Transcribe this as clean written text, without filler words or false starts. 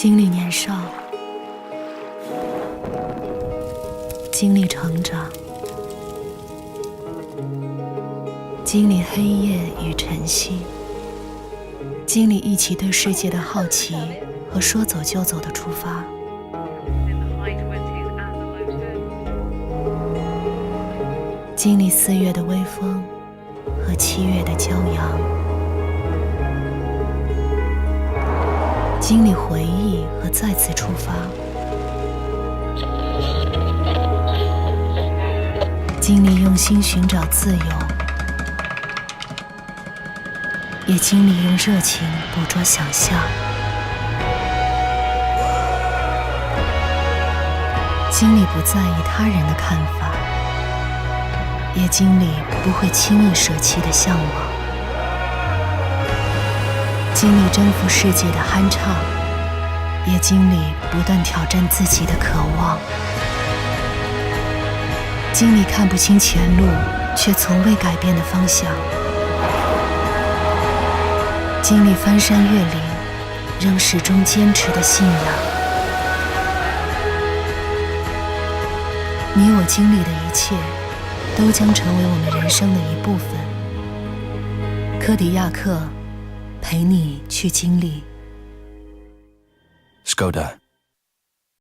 经历年少，经历成长，经历黑夜与晨曦，经历一起对世界的好奇和说走就走的出发。经历4月的微风和7月的骄阳，经历回忆和再次出发，经历用心寻找自由，也经历用热情捕捉想象，经历不在意他人的看法，也经历不会轻易舍弃的向往，经历征服世界的酣畅，也经历不断挑战自己的渴望，经历看不清前路却从未改变的方向，经历翻山越岭仍始终坚持的信仰。你我经历的一切都将成为我们人生的一部分。柯迪亚克陪你去经历。Skoda.